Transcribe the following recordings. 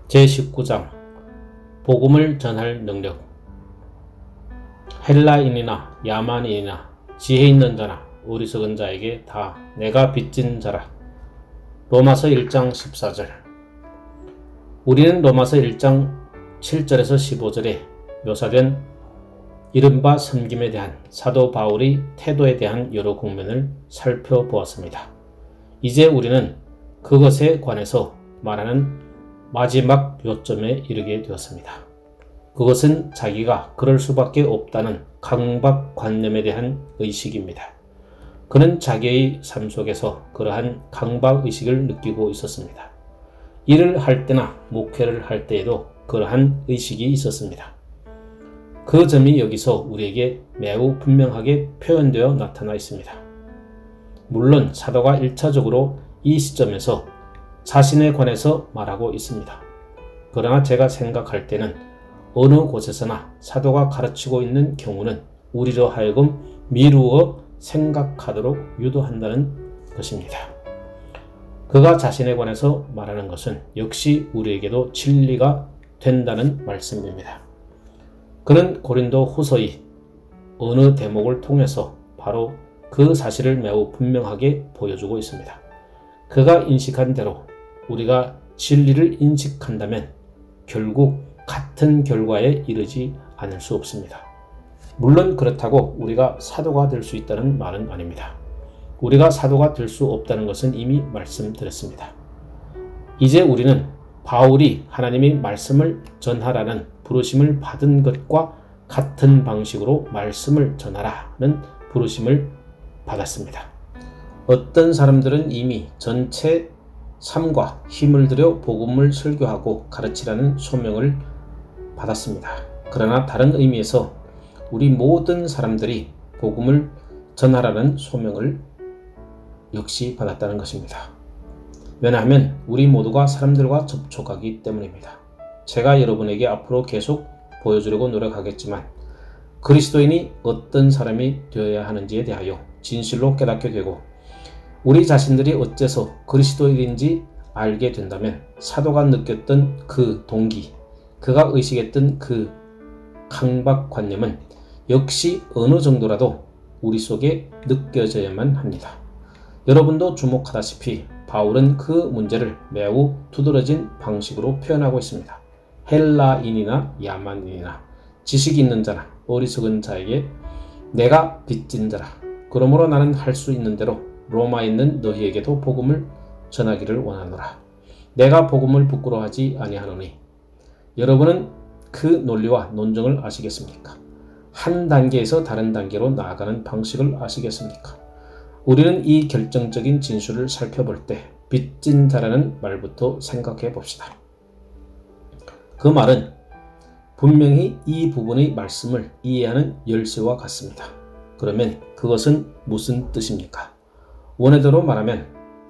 제19장 복음을 전할 능력. 헬라인이나 야만인이나 지혜 있는 자나 어리석은 자에게 다 내가 빚진 자라. 로마서 1장 14절. 우리는 로마서 1장 7절에서 15절에 묘사된 이른바 섬김에 대한 사도 바울의 태도에 대한 여러 국면을 살펴보았습니다. 이제 우리는 그것에 관해서 말하는 마지막 요점에 이르게 되었습니다. 그것은 자기가 그럴 수밖에 없다는 강박관념에 대한 의식입니다. 그는 자기의 삶 속에서 그러한 강박의식을 느끼고 있었습니다. 일을 할 때나 목회를 할 때에도 그러한 의식이 있었습니다. 그 점이 여기서 우리에게 매우 분명하게 표현되어 나타나 있습니다. 물론 사도가 1차적으로 이 시점에서 자신에 관해서 말하고 있습니다. 그러나 제가 생각할 때는 어느 곳에서나 사도가 가르치고 있는 경우는 우리로 하여금 미루어 생각하도록 유도한다는 것입니다. 그가 자신에 관해서 말하는 것은 역시 우리에게도 진리가 된다는 말씀입니다. 그는 고린도 후서의 어느 대목을 통해서 바로 그 사실을 매우 분명하게 보여주고 있습니다. 그가 인식한 대로 우리가 진리를 인식한다면 결국 같은 결과에 이르지 않을 수 없습니다. 물론 그렇다고 우리가 사도가 될 수 있다는 말은 아닙니다. 우리가 사도가 될 수 없다는 것은 이미 말씀드렸습니다. 이제 우리는 바울이 하나님의 말씀을 전하라는 부르심을 받은 것과 같은 방식으로 말씀을 전하라는 부르심을 받았습니다. 어떤 사람들은 이미 전체 삶과 힘을 들여 복음을 설교하고 가르치라는 소명을 받았습니다. 그러나 다른 의미에서 우리 모든 사람들이 복음을 전하라는 소명을 역시 받았다는 것입니다. 왜냐하면 우리 모두가 사람들과 접촉하기 때문입니다. 제가 여러분에게 앞으로 계속 보여주려고 노력하겠지만 그리스도인이 어떤 사람이 되어야 하는지에 대하여 진실로 깨닫게 되고 우리 자신들이 어째서 그리스도인인지 알게 된다면 사도가 느꼈던 그 동기, 그가 의식했던 그 강박관념은 역시 어느 정도라도 우리 속에 느껴져야만 합니다. 여러분도 주목하다시피 바울은 그 문제를 매우 두드러진 방식으로 표현하고 있습니다. 헬라인이나 야만인이나 지식이 있는 자나 어리석은 자에게 내가 빚진 자라. 그러므로 나는 할 수 있는 대로 로마에 있는 너희에게도 복음을 전하기를 원하노라. 내가 복음을 부끄러워하지 아니하노니. 여러분은 그 논리와 논정을 아시겠습니까? 한 단계에서 다른 단계로 나아가는 방식을 아시겠습니까? 우리는 이 결정적인 진술을 살펴볼 때 빚진 자라는 말부터 생각해 봅시다. 그 말은 분명히 이 부분의 말씀을 이해하는 열쇠와 같습니다. 그러면 그것은 무슨 뜻입니까? 원어대로 말하면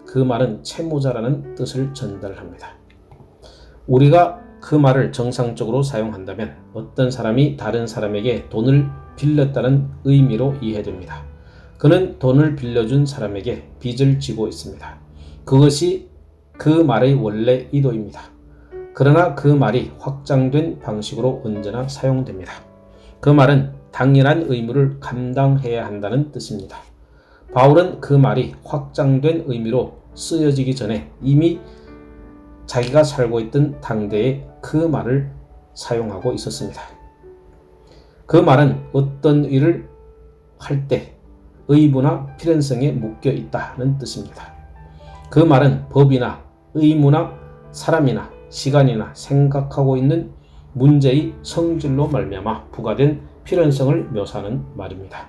그 말은 채무자라는 뜻을 전달합니다. 우리가 그 말을 정상적으로 사용한다면 어떤 사람이 다른 사람에게 돈을 빌렸다는 의미로 이해됩니다. 그는 돈을 빌려준 사람에게 빚을 지고 있습니다. 그것이 그 말의 원래 의도입니다. 그러나 그 말이 확장된 방식으로 언제나 사용됩니다. 그 말은 당연한 의무를 감당해야 한다는 뜻입니다. 바울은 그 말이 확장된 의미로 쓰여지기 전에 이미 자기가 살고 있던 당대에 그 말을 사용하고 있었습니다. 그 말은 어떤 일을 할 때 의무나 필연성에 묶여 있다는 뜻입니다. 그 말은 법이나 의무나 사람이나 시간이나 생각하고 있는 문제의 성질로 말미암아 부과된 필연성을 묘사하는 말입니다.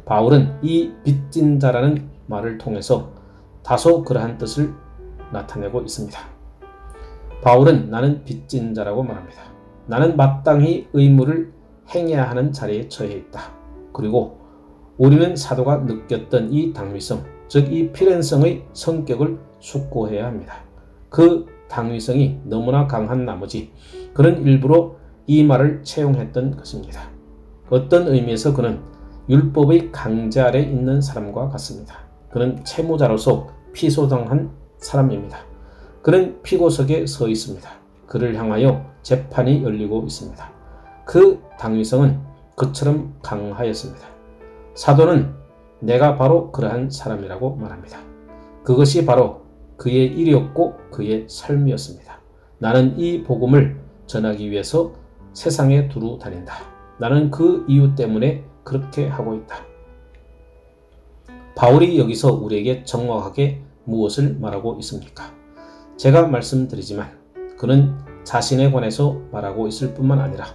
바울은 이 빚진 자라는 말을 통해서 다소 그러한 뜻을 나타내고 있습니다. 바울은 나는 빚진 자라고 말합니다. 나는 마땅히 의무를 행해야 하는 자리에 처해 있다. 그리고 우리는 사도가 느꼈던 이 당위성, 즉 이 필연성의 성격을 숙고해야 합니다. 그 당위성이 너무나 강한 나머지 그는 일부러 이 말을 채용했던 것입니다. 어떤 의미에서 그는 율법의 강제 아래 있는 사람과 같습니다. 그는 채무자로서 피소당한 사람입니다. 그는 피고석에 서 있습니다. 그를 향하여 재판이 열리고 있습니다. 그 당위성은 그처럼 강하였습니다. 사도는 내가 바로 그러한 사람이라고 말합니다. 그것이 바로 그의 일이었고 그의 삶이었습니다. 나는 이 복음을 전하기 위해서 세상에 두루 다닌다. 나는 그 이유 때문에 그렇게 하고 있다. 바울이 여기서 우리에게 정확하게 무엇을 말하고 있습니까? 제가 말씀드리지만 그는 자신에 관해서 말하고 있을 뿐만 아니라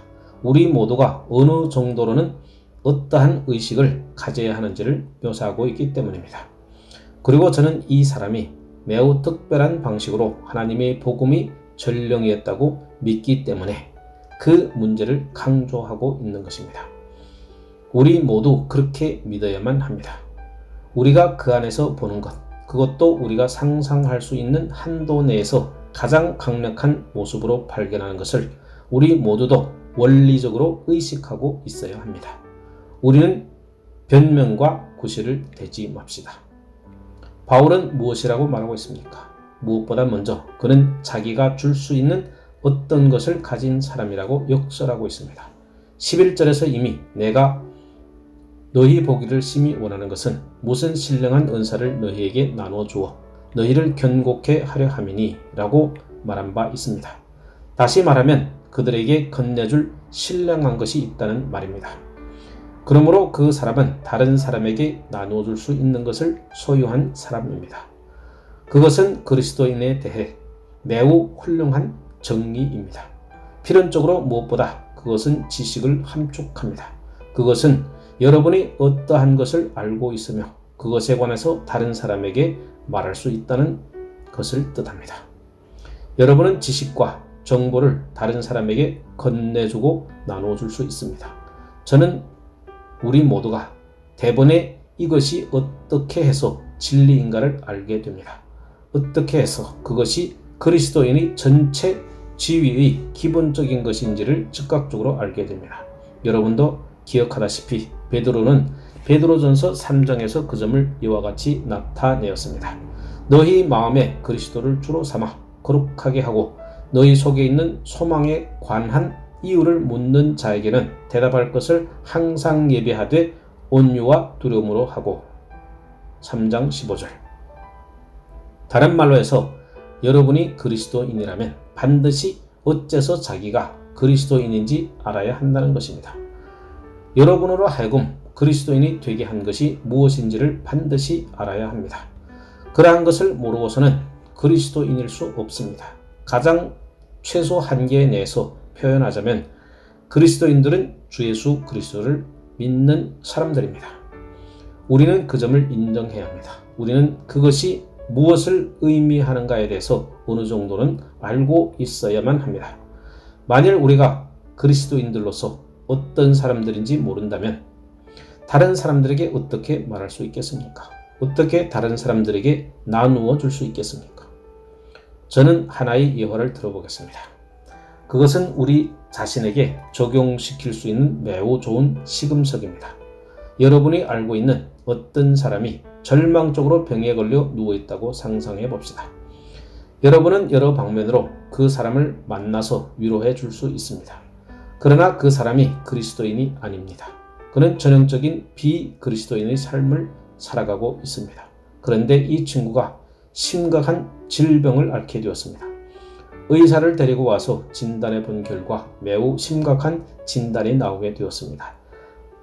우리 모두가 어느 정도로는 어떠한 의식을 가져야 하는지를 묘사하고 있기 때문입니다. 그리고 저는 이 사람이 매우 특별한 방식으로 하나님의 복음이 전령이었다고 믿기 때문에 그 문제를 강조하고 있는 것입니다. 우리 모두 그렇게 믿어야만 합니다. 우리가 그 안에서 보는 것, 그것도 우리가 상상할 수 있는 한도 내에서 가장 강력한 모습으로 발견하는 것을 우리 모두도 원리적으로 의식하고 있어야 합니다. 우리는 변명과 구실을 대지 맙시다. 바울은 무엇이라고 말하고 있습니까? 무엇보다 먼저 그는 자기가 줄 수 있는 어떤 것을 가진 사람이라고 역설하고 있습니다. 11절에서 이미 내가 너희 보기를 심히 원하는 것은 무슨 신령한 은사를 너희에게 나누어 주어 너희를 견고케 하려 함이니 라고 말한 바 있습니다. 다시 말하면 그들에게 건네줄 신령한 것이 있다는 말입니다. 그러므로 그 사람은 다른 사람에게 나누어 줄 수 있는 것을 소유한 사람입니다. 그것은 그리스도인에 대해 매우 훌륭한 정의입니다. 필연적으로 무엇보다 그것은 지식을 함축합니다. 그것은 여러분이 어떠한 것을 알고 있으며 그것에 관해서 다른 사람에게 말할 수 있다는 것을 뜻합니다. 여러분은 지식과 정보를 다른 사람에게 건네주고 나눠줄 수 있습니다. 저는 우리 모두가 대번에 이것이 어떻게 해서 진리인가를 알게 됩니다. 어떻게 해서 그것이 그리스도인의 전체 지위의 기본적인 것인지를 즉각적으로 알게 됩니다. 여러분도 기억하다시피 베드로는 베드로전서 3장에서 그 점을 이와 같이 나타내었습니다. 너희 마음에 그리스도를 주로 삼아 거룩하게 하고 너희 속에 있는 소망에 관한 이유를 묻는 자에게는 대답할 것을 항상 예비하되 온유와 두려움으로 하고 3장 15절. 다른 말로 해서 여러분이 그리스도인이라면 반드시 어째서 자기가 그리스도인인지 알아야 한다는 것입니다. 여러분으로 하여금 그리스도인이 되게 한 것이 무엇인지를 반드시 알아야 합니다. 그러한 것을 모르고서는 그리스도인일 수 없습니다. 가장 최소 한계 내에서 표현하자면 그리스도인들은 주 예수 그리스도를 믿는 사람들입니다. 우리는 그 점을 인정해야 합니다. 우리는 그것이 무엇을 의미하는가에 대해서 어느 정도는 알고 있어야만 합니다. 만일 우리가 그리스도인들로서 어떤 사람들인지 모른다면 다른 사람들에게 어떻게 말할 수 있겠습니까? 어떻게 다른 사람들에게 나누어 줄 수 있겠습니까? 저는 하나의 예화를 들어보겠습니다. 그것은 우리 자신에게 적용시킬 수 있는 매우 좋은 시금석입니다. 여러분이 알고 있는 어떤 사람이 절망적으로 병에 걸려 누워있다고 상상해 봅시다. 여러분은 여러 방면으로 그 사람을 만나서 위로해 줄 수 있습니다. 그러나 그 사람이 그리스도인이 아닙니다. 그는 전형적인 비그리스도인의 삶을 살아가고 있습니다. 그런데 이 친구가 심각한 질병을 앓게 되었습니다. 의사를 데리고 와서 진단해 본 결과 매우 심각한 진단이 나오게 되었습니다.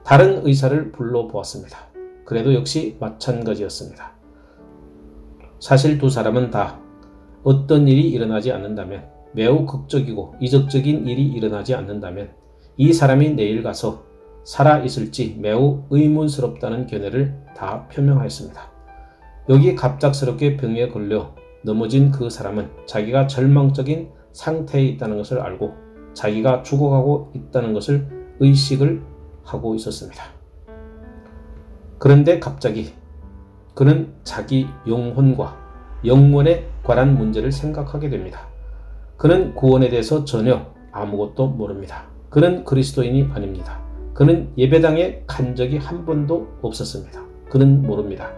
다른 의사를 불러보았습니다. 그래도 역시 마찬가지였습니다. 사실 두 사람은 다 어떤 일이 일어나지 않는다면, 매우 극적이고 이적적인 일이 일어나지 않는다면 이 사람이 내일 가서 살아있을지 매우 의문스럽다는 견해를 다 표명하였습니다. 여기 갑작스럽게 병에 걸려 넘어진 그 사람은 자기가 절망적인 상태에 있다는 것을 알고 자기가 죽어가고 있다는 것을 의식을 하고 있었습니다. 그런데 갑자기 그는 자기 영혼과 영원에 관한 문제를 생각하게 됩니다. 그는 구원에 대해서 전혀 아무것도 모릅니다. 그는 그리스도인이 아닙니다. 그는 예배당에 간 적이 한 번도 없었습니다. 그는 모릅니다.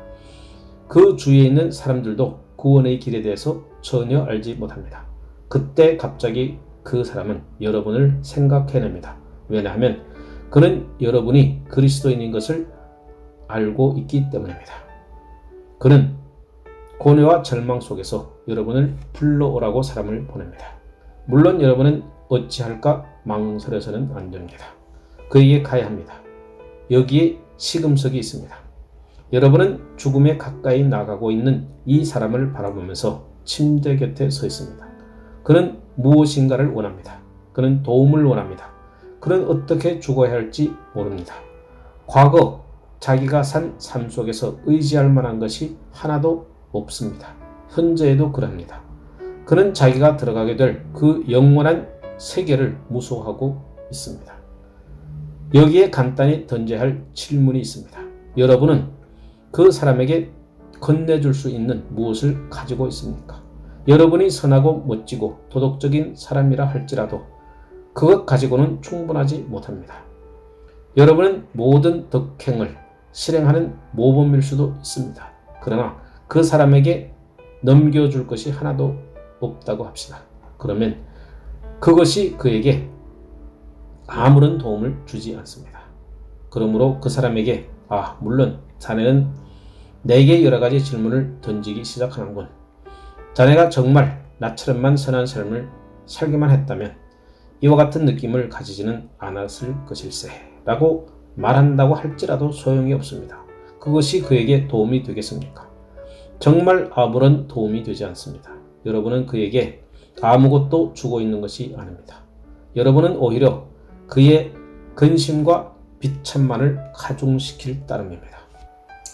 그 주위에 있는 사람들도 구원의 길에 대해서 전혀 알지 못합니다. 그때 갑자기 그 사람은 여러분을 생각해냅니다. 왜냐하면 그는 여러분이 그리스도인인 것을 알고 있기 때문입니다. 그는 고뇌와 절망 속에서 여러분을 불러오라고 사람을 보냅니다. 물론 여러분은 어찌할까 망설여서는 안 됩니다. 그에게 가야 합니다. 여기에 시금석이 있습니다. 여러분은 죽음에 가까이 나가고 있는 이 사람을 바라보면서 침대 곁에 서 있습니다. 그는 무엇인가를 원합니다. 그는 도움을 원합니다. 그는 어떻게 죽어야 할지 모릅니다. 과거 자기가 산 삶 속에서 의지할 만한 것이 하나도 없습니다. 현재에도 그럽니다. 그는 자기가 들어가게 될 그 영원한 세계를 무서워하고 있습니다. 여기에 간단히 던져야 할 질문이 있습니다. 여러분은 그 사람에게 건네줄 수 있는 무엇을 가지고 있습니까? 여러분이 선하고 멋지고 도덕적인 사람이라 할지라도 그것 가지고는 충분하지 못합니다. 여러분은 모든 덕행을 실행하는 모범일 수도 있습니다. 그러나 그 사람에게 넘겨줄 것이 하나도 없다고 합시다. 그러면 그것이 그에게 아무런 도움을 주지 않습니다. 그러므로 그 사람에게 물론 자네는 내게 여러 가지 질문을 던지기 시작하는군. 자네가 정말 나처럼만 선한 삶을 살기만 했다면 이와 같은 느낌을 가지지는 않았을 것일세 라고 말한다고 할지라도 소용이 없습니다. 그것이 그에게 도움이 되겠습니까? 정말 아무런 도움이 되지 않습니다. 여러분은 그에게 아무것도 주고 있는 것이 아닙니다. 여러분은 오히려 그의 근심과 비참만을 가중시킬 따름입니다.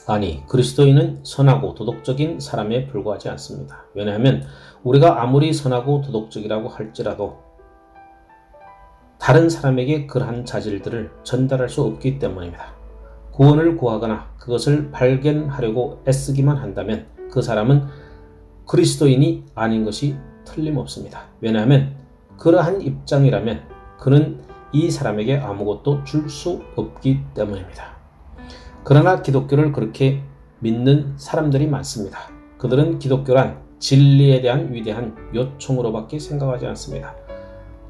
아니, 그리스도인은 선하고 도덕적인 사람에 불과하지 않습니다. 왜냐하면 우리가 아무리 선하고 도덕적이라고 할지라도 다른 사람에게 그러한 자질들을 전달할 수 없기 때문입니다. 구원을 구하거나 그것을 발견하려고 애쓰기만 한다면 그 사람은 그리스도인이 아닌 것이 틀림없습니다. 왜냐하면 그러한 입장이라면 그는 이 사람에게 아무것도 줄 수 없기 때문입니다. 그러나 기독교를 그렇게 믿는 사람들이 많습니다. 그들은 기독교란 진리에 대한 위대한 요청으로밖에 생각하지 않습니다.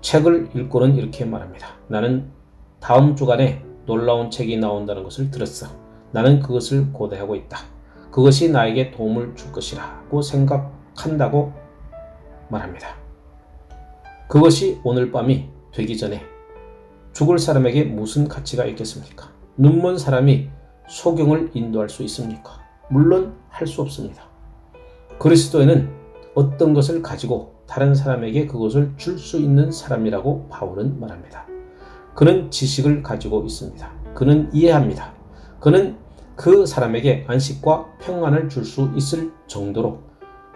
책을 읽고는 이렇게 말합니다. 나는 다음 주간에 놀라운 책이 나온다는 것을 들었어. 나는 그것을 고대하고 있다. 그것이 나에게 도움을 줄 것이라고 생각한다고 말합니다. 그것이 오늘 밤이 되기 전에 죽을 사람에게 무슨 가치가 있겠습니까? 눈먼 사람이 소경을 인도할 수 있습니까? 물론 할 수 없습니다. 그리스도인은 어떤 것을 가지고 다른 사람에게 그것을 줄 수 있는 사람이라고 바울은 말합니다. 그는 지식을 가지고 있습니다. 그는 이해합니다. 그는 그 사람에게 안식과 평안을 줄 수 있을 정도로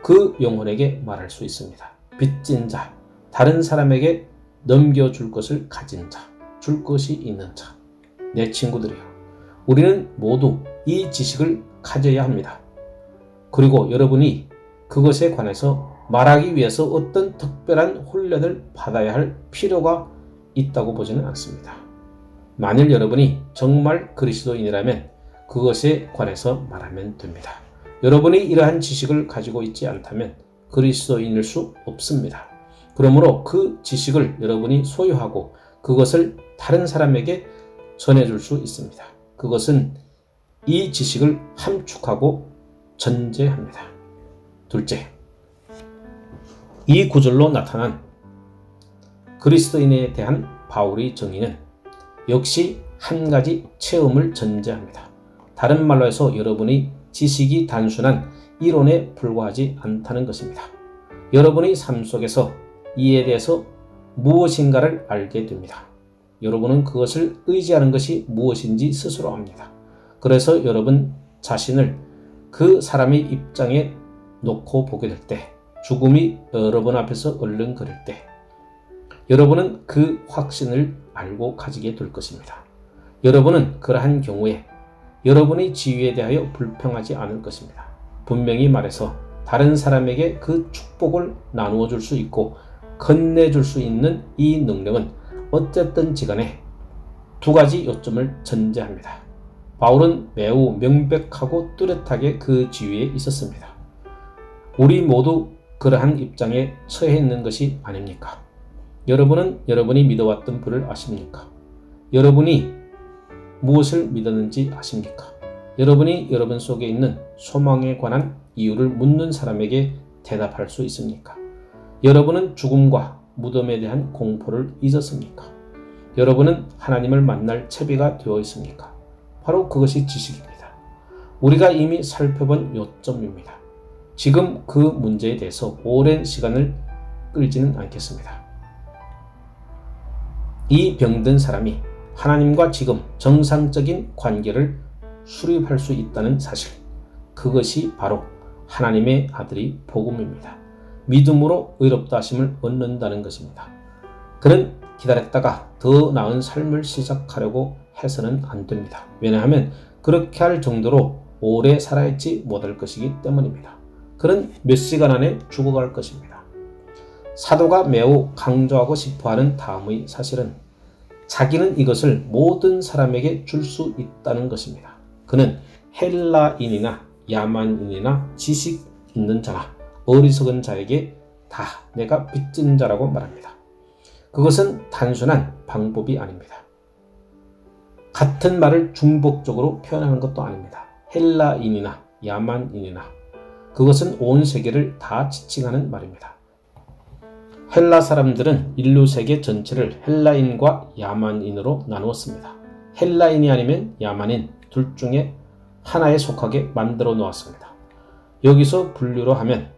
그 영혼에게 말할 수 있습니다. 빚진 자, 다른 사람에게 넘겨줄 것을 가진 자, 줄 것이 있는 자. 내 친구들이요. 우리는 모두 이 지식을 가져야 합니다. 그리고 여러분이 그것에 관해서 말하기 위해서 어떤 특별한 훈련을 받아야 할 필요가 있다고 보지는 않습니다. 만일 여러분이 정말 그리스도인이라면 그것에 관해서 말하면 됩니다. 여러분이 이러한 지식을 가지고 있지 않다면 그리스도인일 수 없습니다. 그러므로 그 지식을 여러분이 소유하고 그것을 다른 사람에게 전해줄 수 있습니다. 그것은 이 지식을 함축하고 전제합니다. 둘째, 이 구절로 나타난 그리스도인에 대한 바울의 정의는 역시 한 가지 체험을 전제합니다. 다른 말로 해서 여러분의 지식이 단순한 이론에 불과하지 않다는 것입니다. 여러분의 삶 속에서 이에 대해서 무엇인가를 알게 됩니다. 여러분은 그것을 의지하는 것이 무엇인지 스스로 압니다. 그래서 여러분 자신을 그 사람의 입장에 놓고 보게 될 때, 죽음이 여러분 앞에서 얼른거릴 때 여러분은 그 확신을 알고 가지게 될 것입니다. 여러분은 그러한 경우에 여러분의 지위에 대하여 불평하지 않을 것입니다. 분명히 말해서 다른 사람에게 그 축복을 나누어 줄 수 있고 건네줄 수 있는 이 능력은 어쨌든지 간에 두 가지 요점을 전제합니다. 바울은 매우 명백하고 뚜렷하게 그 지위에 있었습니다. 우리 모두 그러한 입장에 처해 있는 것이 아닙니까? 여러분은 여러분이 믿어왔던 분을 아십니까? 여러분이 무엇을 믿었는지 아십니까? 여러분이 여러분 속에 있는 소망에 관한 이유를 묻는 사람에게 대답할 수 있습니까? 여러분은 죽음과 무덤에 대한 공포를 잊었습니까? 여러분은 하나님을 만날 채비가 되어 있습니까? 바로 그것이 지식입니다. 우리가 이미 살펴본 요점입니다. 지금 그 문제에 대해서 오랜 시간을 끌지는 않겠습니다. 이 병든 사람이 하나님과 지금 정상적인 관계를 수립할 수 있다는 사실, 그것이 바로 하나님의 아들이 복음입니다. 믿음으로 의롭다 하심을 얻는다는 것입니다. 그는 기다렸다가 더 나은 삶을 시작하려고 해서는 안 됩니다. 왜냐하면 그렇게 할 정도로 오래 살아있지 못할 것이기 때문입니다. 그는 몇 시간 안에 죽어갈 것입니다. 사도가 매우 강조하고 싶어하는 다음의 사실은 자기는 이것을 모든 사람에게 줄 수 있다는 것입니다. 그는 헬라인이나 야만인이나 지식 있는 자나 어리석은 자에게 다 내가 빚진 자라고 말합니다. 그것은 단순한 방법이 아닙니다. 같은 말을 중복적으로 표현하는 것도 아닙니다. 헬라인이나 야만인이나 그것은 온 세계를 다 지칭하는 말입니다. 헬라 사람들은 인류 세계 전체를 헬라인과 야만인으로 나누었습니다. 헬라인이 아니면 야만인 둘 중에 하나에 속하게 만들어 놓았습니다. 여기서 분류로 하면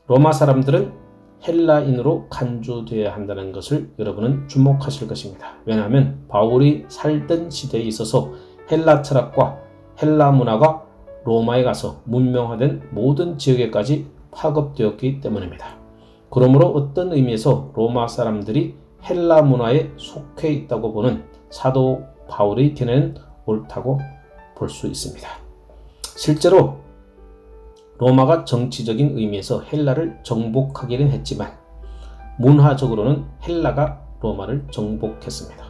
로마 사람들은 헬라인으로 간주되어야 한다는 것을 여러분은 주목하실 것입니다. 왜냐하면 바울이 살던 시대에 있어서 헬라 철학과 헬라 문화가 로마에 가서 문명화된 모든 지역에까지 파급되었기 때문입니다. 그러므로 어떤 의미에서 로마 사람들이 헬라 문화에 속해 있다고 보는 사도 바울의 견해는 옳다고 볼 수 있습니다. 실제로 로마가 정치적인 의미에서 헬라를 정복하기는 했지만 문화적으로는 헬라가 로마를 정복했습니다.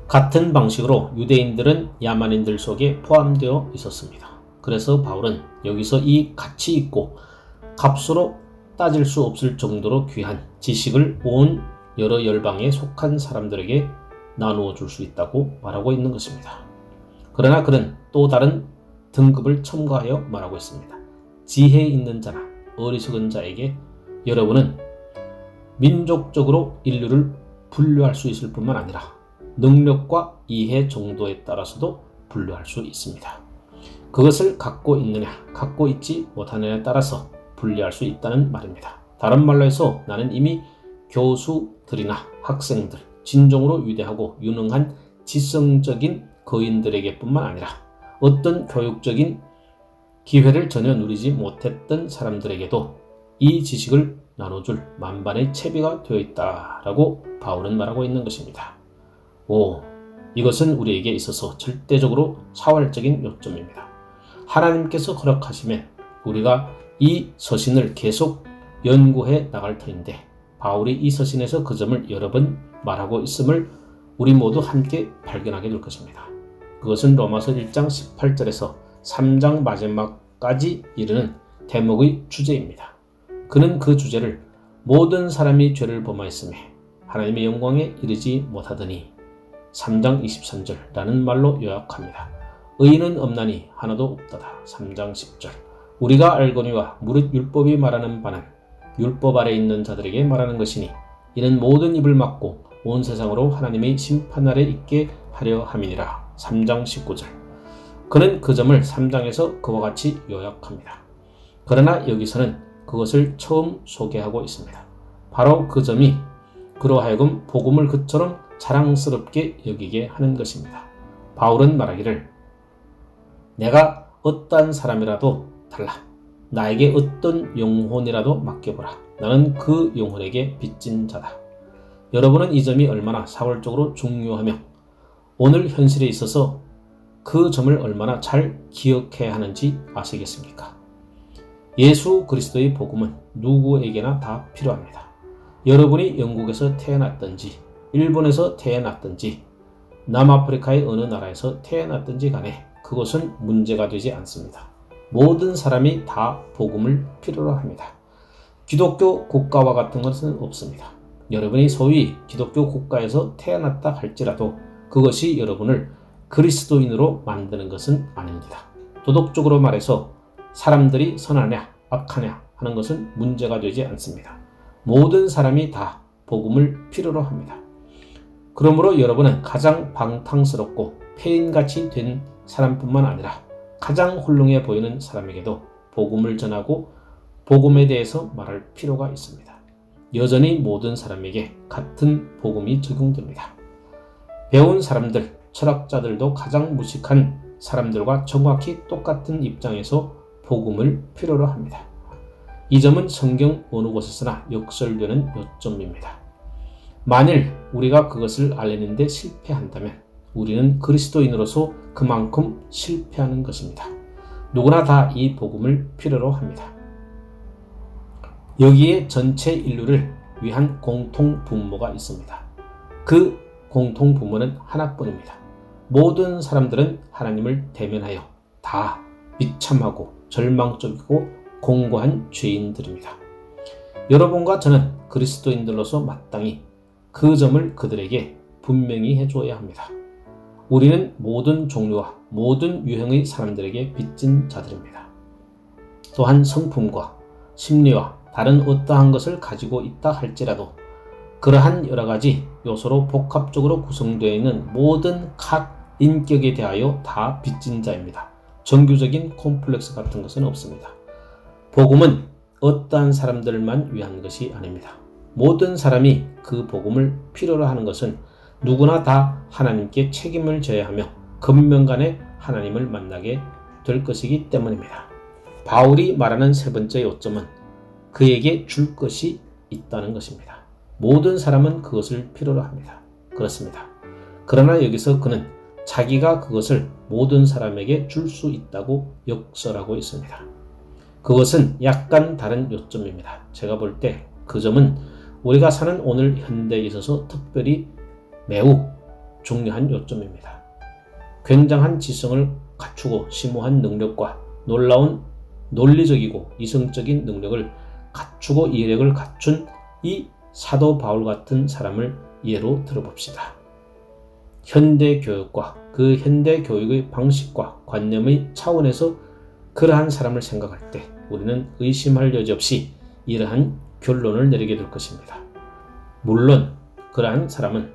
같은 방식으로 유대인들은 야만인들 속에 포함되어 있었습니다. 그래서 바울은 여기서 이 가치 있고 값으로 따질 수 없을 정도로 귀한 지식을 온 여러 열방에 속한 사람들에게 나누어 줄 수 있다고 말하고 있는 것입니다. 그러나 그는 또 다른 등급을 첨가하여 말하고 있습니다. 지혜 있는 자나 어리석은 자에게 여러분은 민족적으로 인류를 분류할 수 있을 뿐만 아니라 능력과 이해 정도에 따라서도 분류할 수 있습니다. 그것을 갖고 있느냐, 갖고 있지 못하느냐에 따라서 분류할 수 있다는 말입니다. 다른 말로 해서 나는 이미 교수들이나 학생들, 진정으로 위대하고 유능한 지성적인 거인들에게 뿐만 아니라 어떤 교육적인 기회를 전혀 누리지 못했던 사람들에게도 이 지식을 나눠줄 만반의 채비가 되어 있다라고 바울은 말하고 있는 것입니다. 이것은 우리에게 있어서 절대적으로 사활적인 요점입니다. 하나님께서 허락하시면 우리가 이 서신을 계속 연구해 나갈 터인데 바울이 이 서신에서 그 점을 여러 번 말하고 있음을 우리 모두 함께 발견하게 될 것입니다. 그것은 로마서 1장 18절에서 3장 마지막까지 이르는 대목의 주제입니다. 그는 그 주제를 모든 사람이 죄를 범하였음에 하나님의 영광에 이르지 못하더니 3장 23절라는 말로 요약합니다. 의인은 없나니 하나도 없도다. 3장 10절. 우리가 알거니와 무릇 율법이 말하는 바는 율법 아래 있는 자들에게 말하는 것이니 이는 모든 입을 막고 온 세상으로 하나님의 심판 아래 있게 하려 함이니라. 3장 19절. 그는 그 점을 3장에서 그와 같이 요약합니다. 그러나 여기서는 그것을 처음 소개하고 있습니다. 바로 그 점이 그로 하여금 복음을 그처럼 자랑스럽게 여기게 하는 것입니다. 바울은 말하기를 내가 어떠한 사람이라도 달라. 나에게 어떤 영혼이라도 맡겨보라. 나는 그 영혼에게 빚진 자다. 여러분은 이 점이 얼마나 사월적으로 중요하며 오늘 현실에 있어서 그 점을 얼마나 잘 기억해야 하는지 아시겠습니까? 예수 그리스도의 복음은 누구에게나 다 필요합니다. 여러분이 영국에서 태어났든지 일본에서 태어났든지 남아프리카의 어느 나라에서 태어났든지 간에 그것은 문제가 되지 않습니다. 모든 사람이 다 복음을 필요로 합니다. 기독교 국가와 같은 것은 없습니다. 여러분이 소위 기독교 국가에서 태어났다 할지라도 그것이 여러분을 그리스도인으로 만드는 것은 아닙니다. 도덕적으로 말해서 사람들이 선하냐 악하냐 하는 것은 문제가 되지 않습니다. 모든 사람이 다 복음을 필요로 합니다. 그러므로 여러분은 가장 방탕스럽고 폐인같이 된 사람뿐만 아니라 가장 홀렁해 보이는 사람에게도 복음을 전하고 복음에 대해서 말할 필요가 있습니다. 여전히 모든 사람에게 같은 복음이 적용됩니다. 배운 사람들, 철학자들도 가장 무식한 사람들과 정확히 똑같은 입장에서 복음을 필요로 합니다. 이 점은 성경 어느 곳에서나 역설되는 요점입니다. 만일 우리가 그것을 알리는데 실패한다면 우리는 그리스도인으로서 그만큼 실패하는 것입니다. 누구나 다 이 복음을 필요로 합니다. 여기에 전체 인류를 위한 공통 분모가 있습니다. 그 공통 분모는 하나뿐입니다. 모든 사람들은 하나님을 대면하여 다 비참하고 절망적이고 공고한 죄인들입니다. 여러분과 저는 그리스도인들로서 마땅히 그 점을 그들에게 분명히 해줘야 합니다. 우리는 모든 종류와 모든 유형의 사람들에게 빚진 자들입니다. 또한 성품과 심리와 다른 어떠한 것을 가지고 있다 할지라도 그러한 여러 가지 요소로 복합적으로 구성되어 있는 모든 각 인격에 대하여 다 빚진 자입니다. 정규적인 콤플렉스 같은 것은 없습니다. 복음은 어떠한 사람들만 위한 것이 아닙니다. 모든 사람이 그 복음을 필요로 하는 것은 누구나 다 하나님께 책임을 져야 하며 근면간에 하나님을 만나게 될 것이기 때문입니다. 바울이 말하는 세 번째 요점은 그에게 줄 것이 있다는 것입니다. 모든 사람은 그것을 필요로 합니다. 그렇습니다. 그러나 여기서 그는 자기가 그것을 모든 사람에게 줄 수 있다고 역설하고 있습니다. 그것은 약간 다른 요점입니다. 제가 볼 때 그 점은 우리가 사는 오늘 현대에 있어서 특별히 매우 중요한 요점입니다. 굉장한 지성을 갖추고 심오한 능력과 놀라운 논리적이고 이성적인 능력을 갖추고 이력을 갖춘 이 사도 바울 같은 사람을 예로 들어봅시다. 현대 교육과 그 현대 교육의 방식과 관념의 차원에서 그러한 사람을 생각할 때 우리는 의심할 여지 없이 이러한 결론을 내리게 될 것입니다. 물론 그러한 사람은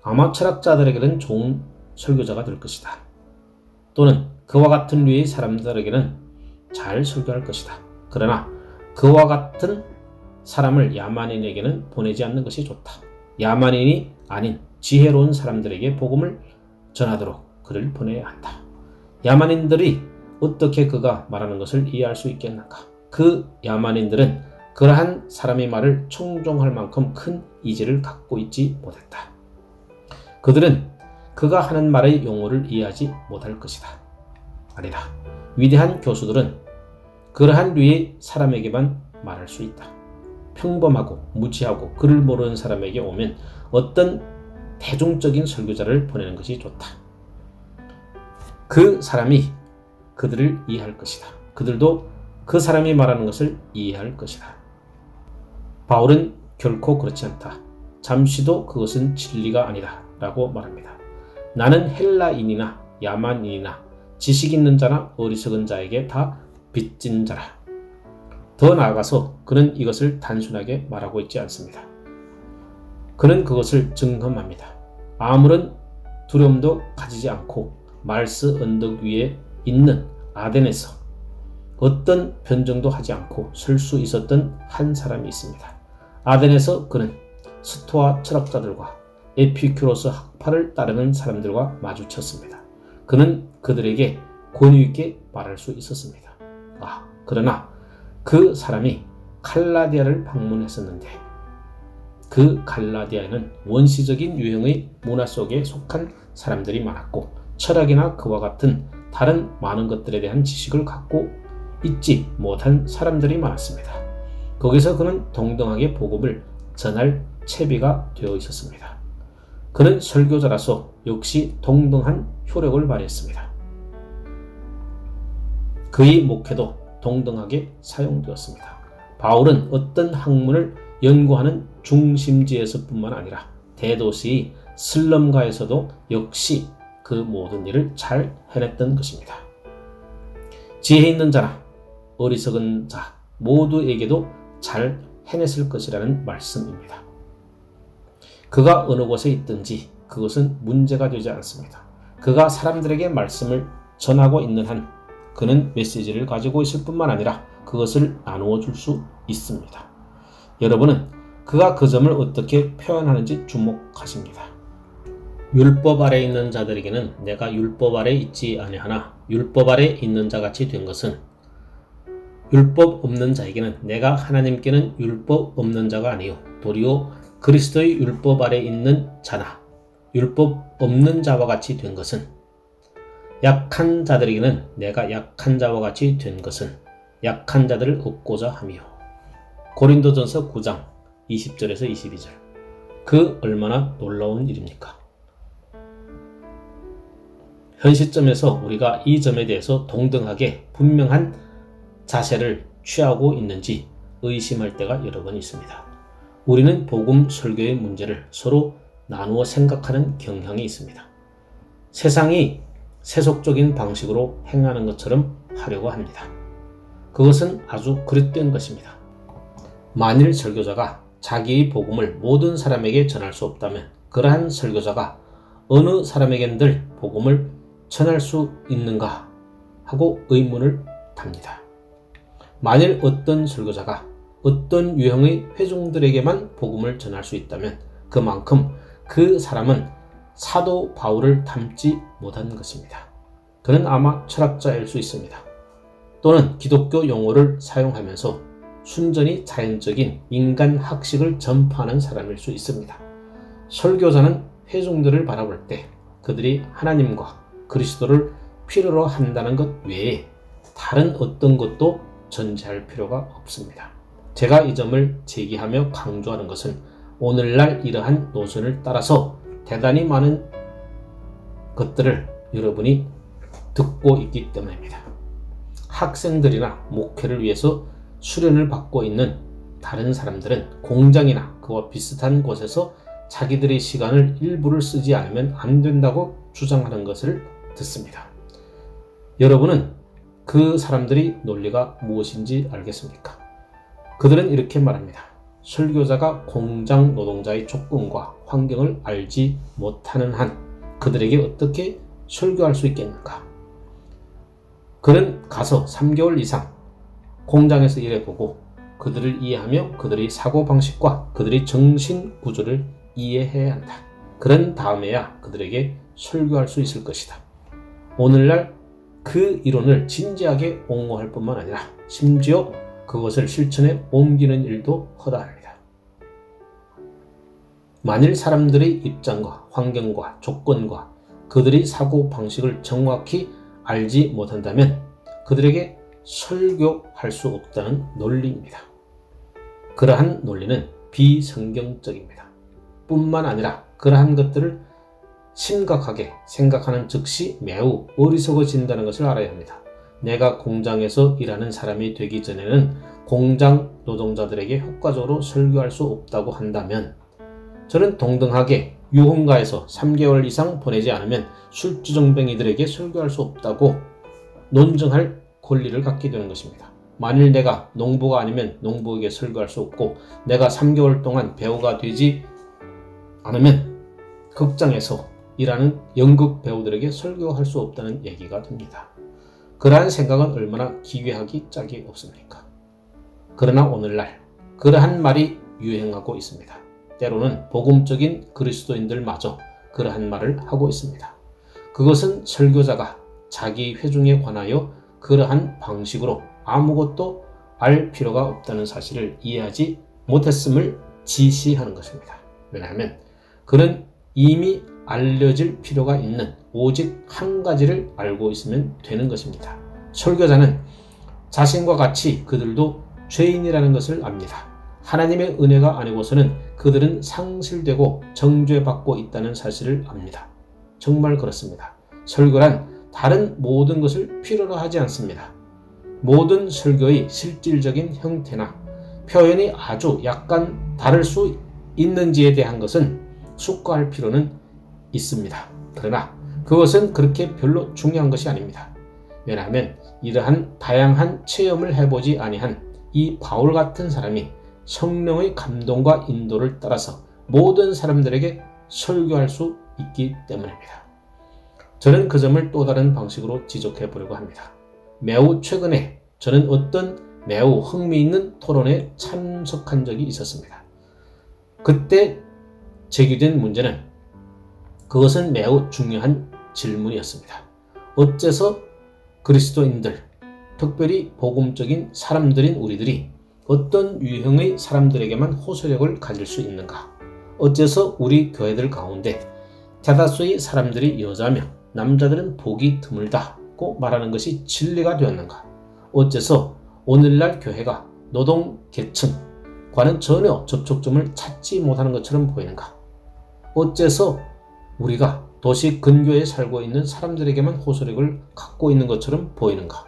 아마 철학자들에게는 좋은 설교자가 될 것이다. 또는 그와 같은 류의 사람들에게는 잘 설교할 것이다. 그러나 그와 같은 사람을 야만인에게는 보내지 않는 것이 좋다. 야만인이 아닌 지혜로운 사람들에게 복음을 전하도록 그를 보내야 한다. 야만인들이 어떻게 그가 말하는 것을 이해할 수 있겠는가? 그 야만인들은 그러한 사람의 말을 청종할 만큼 큰 이지를 갖고 있지 못했다. 그들은 그가 하는 말의 용어를 이해하지 못할 것이다. 아니라 위대한 교수들은 그러한 류의 사람에게만 말할 수 있다. 평범하고 무지하고 글을 모르는 사람에게 오면 어떤 대중적인 설교자를 보내는 것이 좋다. 그 사람이 그들을 이해할 것이다. 그들도 그 사람이 말하는 것을 이해할 것이다. 바울은 결코 그렇지 않다. 잠시도 그것은 진리가 아니다 라고 말합니다. 나는 헬라인이나 야만인이나 지식 있는 자나 어리석은 자에게 다 빚진 자라. 더 나아가서 그는 이것을 단순하게 말하고 있지 않습니다. 그는 그것을 증언합니다. 아무런 두려움도 가지지 않고 말스 언덕 위에 있는 아덴에서 어떤 변정도 하지 않고 설 수 있었던 한 사람이 있습니다. 아덴에서 그는 스토아 철학자들과 에피큐로스 학파를 따르는 사람들과 마주쳤습니다. 그는 그들에게 권위 있게 말할 수 있었습니다. 그러나 그 사람이 칼라디아를 방문했었는데 그 칼라디아에는 원시적인 유형의 문화 속에 속한 사람들이 많았고 철학이나 그와 같은 다른 많은 것들에 대한 지식을 갖고 있지 못한 사람들이 많았습니다. 거기서 그는 동등하게 복음을 전할 채비가 되어 있었습니다. 그는 설교자라서 역시 동등한 효력을 발휘했습니다. 그의 목회도 동등하게 사용되었습니다. 바울은 어떤 학문을 연구하는 중심지에서뿐만 아니라 대도시의 슬럼가에서도 역시 그 모든 일을 잘 해냈던 것입니다. 지혜 있는 자나 어리석은 자 모두에게도 잘 해냈을 것이라는 말씀입니다. 그가 어느 곳에 있든지 그것은 문제가 되지 않습니다. 그가 사람들에게 말씀을 전하고 있는 한 그는 메시지를 가지고 있을 뿐만 아니라 그것을 나누어 줄 수 있습니다. 여러분은 그가 그 점을 어떻게 표현하는지 주목하십니다. 율법 아래 있는 자들에게는 내가 율법 아래 있지 아니하나 율법 아래 있는 자같이 된 것은 율법 없는 자에게는 내가 하나님께는 율법 없는 자가 아니요 도리어 그리스도의 율법 아래 있는 자나 율법 없는 자와 같이 된 것은 약한 자들에게는 내가 약한 자와 같이 된 것은 약한 자들을 얻고자 함이요. 고린도전서 9장 20절에서 22절. 그 얼마나 놀라운 일입니까? 현 시점에서 우리가 이 점에 대해서 동등하게 분명한 자세를 취하고 있는지 의심할 때가 여러 번 있습니다. 우리는 복음 설교의 문제를 서로 나누어 생각하는 경향이 있습니다. 세상이 세속적인 방식으로 행하는 것처럼 하려고 합니다. 그것은 아주 그릇된 것입니다. 만일 설교자가 자기의 복음을 모든 사람에게 전할 수 없다면 그러한 설교자가 어느 사람에겐들 복음을 전할 수 있는가 하고 의문을 답니다. 만일 어떤 설교자가 어떤 유형의 회중들에게만 복음을 전할 수 있다면 그만큼 그 사람은 사도 바울을 닮지 못한 것입니다. 그는 아마 철학자일 수 있습니다. 또는 기독교 용어를 사용하면서 순전히 자연적인 인간 학식을 전파하는 사람일 수 있습니다. 설교자는 회중들을 바라볼 때 그들이 하나님과 그리스도를 필요로 한다는 것 외에 다른 어떤 것도 전제할 필요가 없습니다. 제가 이 점을 제기하며 강조하는 것은 오늘날 이러한 노선을 따라서 대단히 많은 것들을 여러분이 듣고 있기 때문입니다. 학생들이나 목회를 위해서 수련을 받고 있는 다른 사람들은 공장이나 그와 비슷한 곳에서 자기들의 시간을 일부를 쓰지 않으면 안 된다고 주장하는 것을 듣습니다. 여러분은 그 사람들의 논리가 무엇인지 알겠습니까? 그들은 이렇게 말합니다. 설교자가 공장 노동자의 조건과 환경을 알지 못하는 한 그들에게 어떻게 설교할 수 있겠는가? 그는 가서 3개월 이상 공장에서 일해보고 그들을 이해하며 그들의 사고방식과 그들의 정신구조를 이해해야 한다. 그런 다음에야 그들에게 설교할 수 있을 것이다. 오늘날 그 이론을 진지하게 옹호할 뿐만 아니라 심지어 그것을 실천에 옮기는 일도 허다합니다. 만일 사람들의 입장과 환경과 조건과 그들의 사고방식을 정확히 알지 못한다면 그들에게 설교할 수 없다는 논리입니다. 그러한 논리는 비성경적입니다. 뿐만 아니라 그러한 것들을 심각하게 생각하는 즉시 매우 어리석어진다는 것을 알아야 합니다. 내가 공장에서 일하는 사람이 되기 전에는 공장 노동자들에게 효과적으로 설교할 수 없다고 한다면 저는 동등하게 유흥가에서 3개월 이상 보내지 않으면 술주정뱅이들에게 설교할 수 없다고 논증할 권리를 갖게 되는 것입니다. 만일 내가 농부가 아니면 농부에게 설교할 수 없고 내가 3개월 동안 배우가 되지 않으면 극장에서 일하는 연극 배우들에게 설교할 수 없다는 얘기가 됩니다. 그러한 생각은 얼마나 기괴하기 짝이 없습니까? 그러나 오늘날 그러한 말이 유행하고 있습니다. 때로는 복음적인 그리스도인들마저 그러한 말을 하고 있습니다. 그것은 설교자가 자기 회중에 관하여 그러한 방식으로 아무것도 알 필요가 없다는 사실을 이해하지 못했음을 지시하는 것입니다. 왜냐하면 그는 이미 알려질 필요가 있는 오직 한 가지를 알고 있으면 되는 것입니다. 설교자는 자신과 같이 그들도 죄인이라는 것을 압니다. 하나님의 은혜가 아니고서는 그들은 상실되고 정죄받고 있다는 사실을 압니다. 정말 그렇습니다. 설교란 다른 모든 것을 필요로 하지 않습니다. 모든 설교의 실질적인 형태나 표현이 아주 약간 다를 수 있는지에 대한 것은 숙고할 필요는 있습니다. 그러나 그것은 그렇게 별로 중요한 것이 아닙니다. 왜냐하면 이러한 다양한 체험을 해보지 아니한 이 바울 같은 사람이 성령의 감동과 인도를 따라서 모든 사람들에게 설교할 수 있기 때문입니다. 저는 그 점을 또 다른 방식으로 지적해 보려고 합니다. 매우 최근에 저는 어떤 매우 흥미있는 토론에 참석한 적이 있었습니다. 그때 제기된 문제는 그것은 매우 중요한 질문이었습니다. 어째서 그리스도인들, 특별히 복음적인 사람들인 우리들이 어떤 유형의 사람들에게만 호소력을 가질 수 있는가? 어째서 우리 교회들 가운데 대다수의 사람들이 여자며 남자들은 복이 드물다고 말하는 것이 진리가 되었는가? 어째서 오늘날 교회가 노동계층과는 전혀 접촉점을 찾지 못하는 것처럼 보이는가? 어째서 우리가 도시 근교에 살고 있는 사람들에게만 호소력을 갖고 있는 것처럼 보이는가?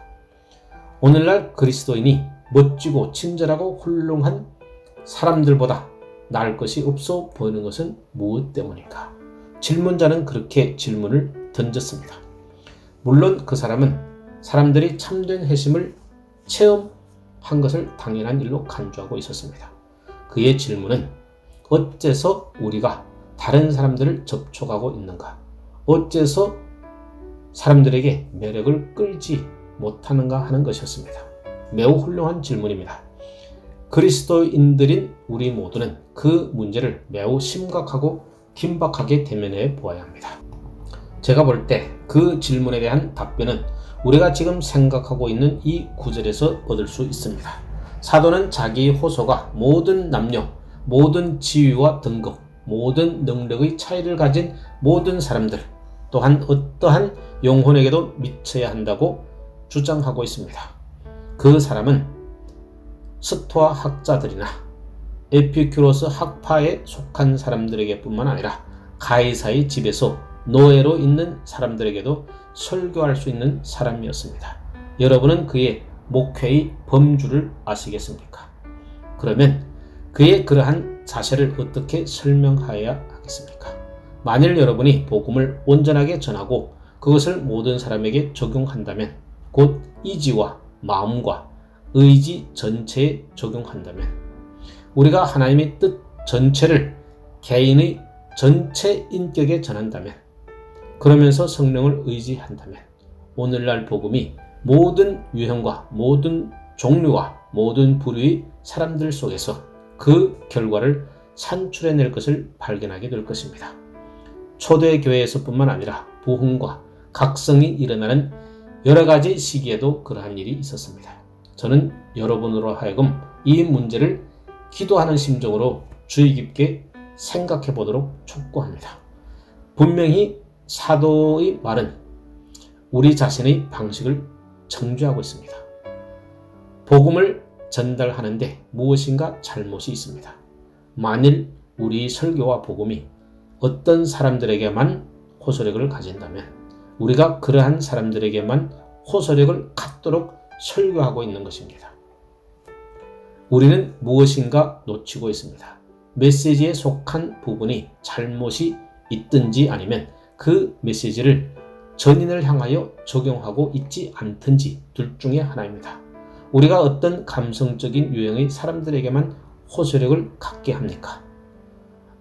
오늘날 그리스도인이 멋지고 친절하고 훌륭한 사람들보다 나을 것이 없어 보이는 것은 무엇 때문인가? 질문자는 그렇게 질문을 던졌습니다. 물론 그 사람은 사람들이 참된 회심을 체험한 것을 당연한 일로 간주하고 있었습니다. 그의 질문은 어째서 우리가 다른 사람들을 접촉하고 있는가? 어째서 사람들에게 매력을 끌지 못하는가 하는 것이었습니다. 매우 훌륭한 질문입니다. 그리스도인들인 우리 모두는 그 문제를 매우 심각하고 긴박하게 대면해 보아야 합니다. 제가 볼 때 그 질문에 대한 답변은 우리가 지금 생각하고 있는 이 구절에서 얻을 수 있습니다. 사도는 자기의 호소가 모든 남녀, 모든 지위와 등급, 모든 능력의 차이를 가진 모든 사람들, 또한 어떠한 영혼에게도 미쳐야 한다고 주장하고 있습니다. 그 사람은 스토아 학자들이나 에피큐로스 학파에 속한 사람들에게 뿐만 아니라 가이사의 집에서 노예로 있는 사람들에게도 설교할 수 있는 사람이었습니다. 여러분은 그의 목회의 범주를 아시겠습니까? 그러면 그의 그러한 자세를 어떻게 설명하여야 하겠습니까? 만일 여러분이 복음을 온전하게 전하고 그것을 모든 사람에게 적용한다면, 곧 이지와 마음과 의지 전체에 적용한다면, 우리가 하나님의 뜻 전체를 개인의 전체 인격에 전한다면, 그러면서 성령을 의지한다면 오늘날 복음이 모든 유형과 모든 종류와 모든 부류의 사람들 속에서 그 결과를 산출해낼 것을 발견하게 될 것입니다. 초대교회에서뿐만 아니라 부흥과 각성이 일어나는 여러 가지 시기에도 그러한 일이 있었습니다. 저는 여러분으로 하여금 이 문제를 기도하는 심정으로 주의 깊게 생각해 보도록 촉구합니다. 분명히 사도의 말은 우리 자신의 방식을 정죄하고 있습니다. 복음을 전달하는데 무엇인가 잘못이 있습니다. 만일 우리 설교와 복음이 어떤 사람들에게만 호소력을 가진다면 우리가 그러한 사람들에게만 호소력을 갖도록 설교하고 있는 것입니다. 우리는 무엇인가 놓치고 있습니다. 메시지에 속한 부분이 잘못이 있든지 아니면 그 메시지를 전인을 향하여 적용하고 있지 않든지 둘 중에 하나입니다. 우리가 어떤 감성적인 유형의 사람들에게만 호소력을 갖게 합니까?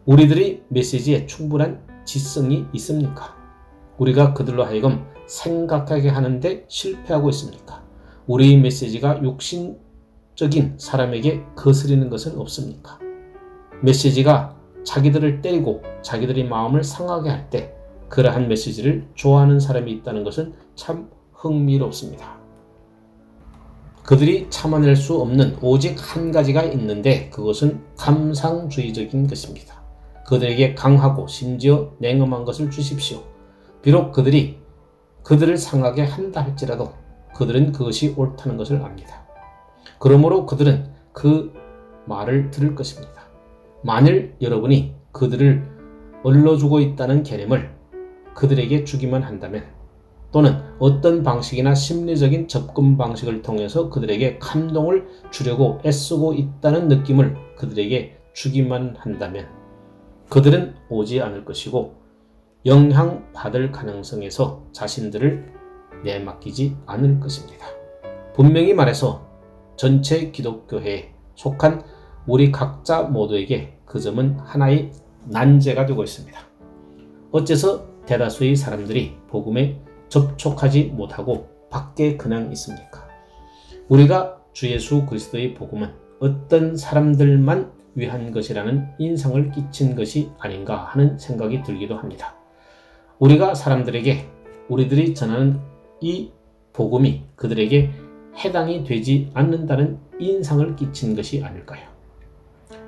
우리들이 메시지에 충분한 지성이 있습니까? 우리가 그들로 하여금 생각하게 하는데 실패하고 있습니까? 우리의 메시지가 육신적인 사람에게 거스리는 것은 없습니까? 메시지가 자기들을 때리고 자기들의 마음을 상하게 할 때 그러한 메시지를 좋아하는 사람이 있다는 것은 참 흥미롭습니다. 그들이 참아낼 수 없는 오직 한 가지가 있는데 그것은 감상주의적인 것입니다. 그들에게 강하고 심지어 냉엄한 것을 주십시오. 비록 그들이 그들을 상하게 한다 할지라도 그들은 그것이 옳다는 것을 압니다. 그러므로 그들은 그 말을 들을 것입니다. 만일 여러분이 그들을 얼러주고 있다는 개념을 그들에게 주기만 한다면 또는 어떤 방식이나 심리적인 접근 방식을 통해서 그들에게 감동을 주려고 애쓰고 있다는 느낌을 그들에게 주기만 한다면 그들은 오지 않을 것이고 영향받을 가능성에서 자신들을 내맡기지 않을 것입니다. 분명히 말해서 전체 기독교회에 속한 우리 각자 모두에게 그 점은 하나의 난제가 되고 있습니다. 어째서 대다수의 사람들이 복음에 접촉하지 못하고 밖에 그냥 있습니까? 우리가 주 예수 그리스도의 복음은 어떤 사람들만 위한 것이라는 인상을 끼친 것이 아닌가 하는 생각이 들기도 합니다. 우리가 사람들에게 우리들이 전하는 이 복음이 그들에게 해당이 되지 않는다는 인상을 끼친 것이 아닐까요?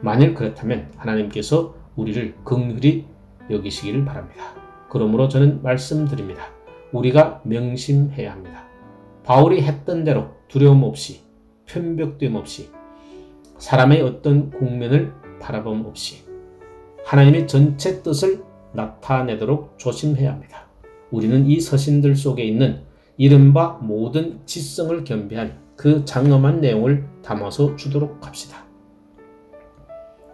만일 그렇다면 하나님께서 우리를 긍휼히 여기시기를 바랍니다. 그러므로 저는 말씀드립니다. 우리가 명심해야 합니다. 바울이 했던 대로 두려움 없이, 편벽됨 없이, 사람의 어떤 국면을 바라봄 없이 하나님의 전체 뜻을 나타내도록 조심해야 합니다. 우리는 이 서신들 속에 있는 이른바 모든 지성을 겸비한 그 장엄한 내용을 담아서 주도록 합시다.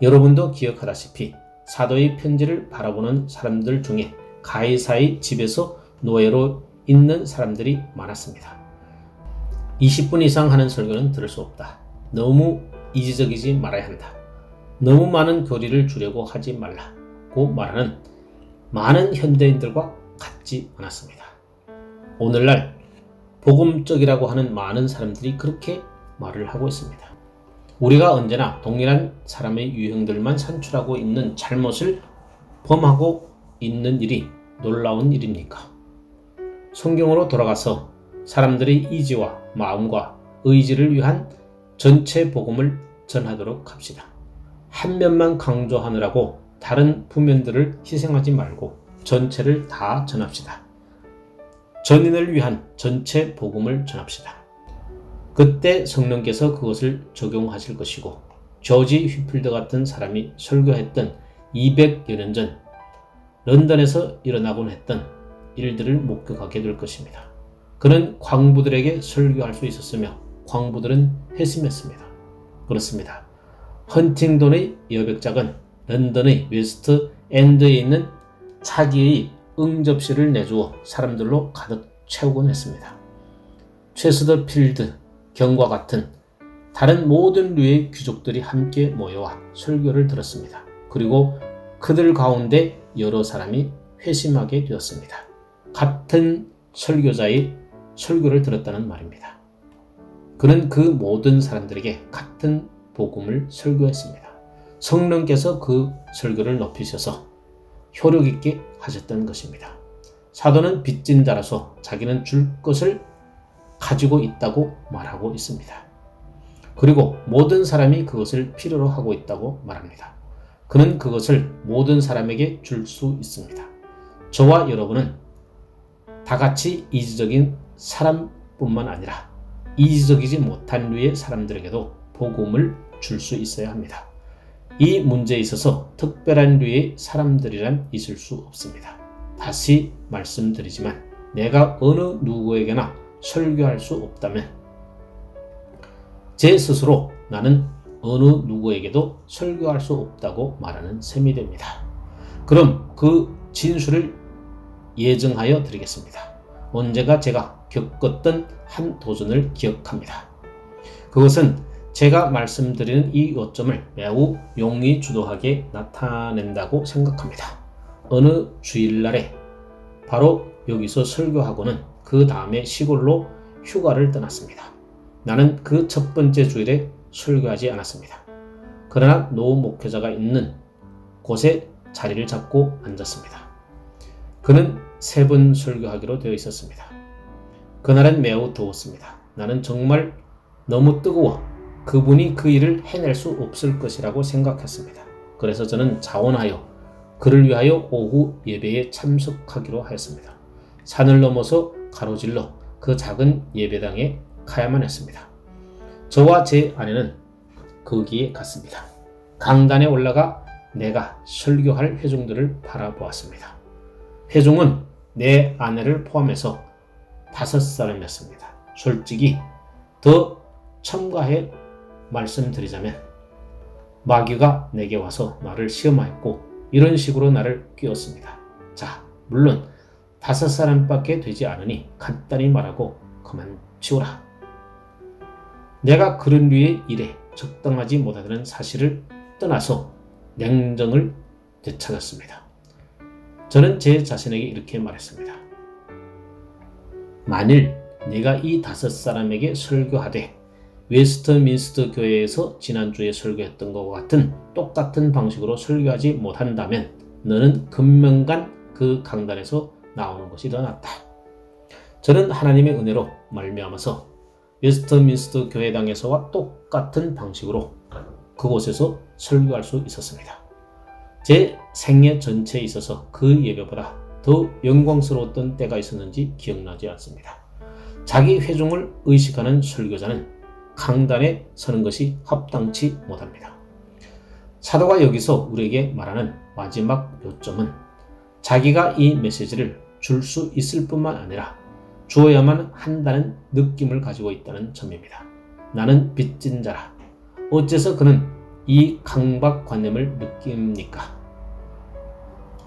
여러분도 기억하다시피 사도의 편지를 바라보는 사람들 중에 가이사의 집에서 노예로 있는 사람들이 많았습니다. 20분 이상 하는 설교는 들을 수 없다. 너무 이지적이지 말아야 한다. 너무 많은 교리를 주려고 하지 말라고 말하는 많은 현대인들과 같지 않았습니다. 오늘날 복음적이라고 하는 많은 사람들이 그렇게 말을 하고 있습니다. 우리가 언제나 동일한 사람의 유형들만 산출하고 있는 잘못을 범하고 있는 일이 놀라운 일입니까? 성경으로 돌아가서 사람들의 이지와 마음과 의지를 위한 전체 복음을 전하도록 합시다. 한 면만 강조하느라고 다른 부면들을 희생하지 말고 전체를 다 전합시다. 전인을 위한 전체 복음을 전합시다. 그때 성령께서 그것을 적용하실 것이고 조지 휘필드 같은 사람이 설교했던 200여 년 전 런던에서 일어나곤 했던 일들을 목격하게 될 것입니다. 그는 광부들에게 설교할 수 있었으며 광부들은 회심했습니다. 그렇습니다. 헌팅돈의 여백작은 런던의 웨스트 엔드에 있는 차기의 응접실을 내주어 사람들로 가득 채우곤 했습니다. 체스터 필드 경과 같은 다른 모든 류의 귀족들이 함께 모여와 설교를 들었습니다. 그리고 그들 가운데 여러 사람이 회심하게 되었습니다. 같은 설교자의 설교를 들었다는 말입니다. 그는 그 모든 사람들에게 같은 복음을 설교했습니다. 성령께서 그 설교를 높이셔서 효력 있게 하셨던 것입니다. 사도는 빚진 자라서 자기는 줄 것을 가지고 있다고 말하고 있습니다. 그리고 모든 사람이 그것을 필요로 하고 있다고 말합니다. 그는 그것을 모든 사람에게 줄 수 있습니다. 저와 여러분은 다 같이 이지적인 사람뿐만 아니라 이지적이지 못한 류의 사람들에게도 복음을 줄 수 있어야 합니다. 이 문제에 있어서 특별한 류의 사람들이란 있을 수 없습니다. 다시 말씀드리지만 내가 어느 누구에게나 설교할 수 없다면 제 스스로 나는 어느 누구에게도 설교할 수 없다고 말하는 셈이 됩니다. 그럼 그 진술을 예증하여 드리겠습니다. 언제가 제가 겪었던 한 도전을 기억합니다. 그것은 제가 말씀드리는 이 요점을 매우 용의 주도하게 나타낸다고 생각합니다. 어느 주일날에 바로 여기서 설교하고는 그 다음에 시골로 휴가를 떠났습니다. 나는 그 첫 번째 주일에 설교하지 않았습니다. 그러나 노 목회자가 있는 곳에 자리를 잡고 앉았습니다. 그는 3번 설교하기로 되어 있었습니다. 그날은 매우 더웠습니다. 나는 정말 너무 뜨거워 그분이 그 일을 해낼 수 없을 것이라고 생각했습니다. 그래서 저는 자원하여 그를 위하여 오후 예배에 참석하기로 하였습니다. 산을 넘어서 가로질러 그 작은 예배당에 가야만 했습니다. 저와 제 아내는 거기에 갔습니다. 강단에 올라가 내가 설교할 회중들을 바라보았습니다. 회중은 내 아내를 포함해서 5사람이었습니다. 솔직히 더 첨가해 말씀드리자면 마귀가 내게 와서 나를 시험하였고 이런 식으로 나를 끼웠습니다. 자, 물론 5사람밖에 되지 않으니 간단히 말하고 그만 치우라. 내가 그런 류의 일에 적당하지 못하다는 사실을 떠나서 냉정을 되찾았습니다. 저는 제 자신에게 이렇게 말했습니다. 만일 내가 이 5사람에게 설교하되 웨스트민스터 교회에서 지난주에 설교했던 것과 같은 똑같은 방식으로 설교하지 못한다면 너는 금명간 그 강단에서 나오는 것이 더 낫다. 저는 하나님의 은혜로 말미암아서 웨스트민스터 교회당에서와 똑같은 방식으로 그곳에서 설교할 수 있었습니다. 제 생애 전체에 있어서 그 예배보다 더 영광스러웠던 때가 있었는지 기억나지 않습니다. 자기 회중을 의식하는 설교자는 강단에 서는 것이 합당치 못합니다. 사도가 여기서 우리에게 말하는 마지막 요점은 자기가 이 메시지를 줄 수 있을 뿐만 아니라 주어야만 한다는 느낌을 가지고 있다는 점입니다. 나는 빚진 자라. 어째서 그는 이 강박관념을 느낍니까?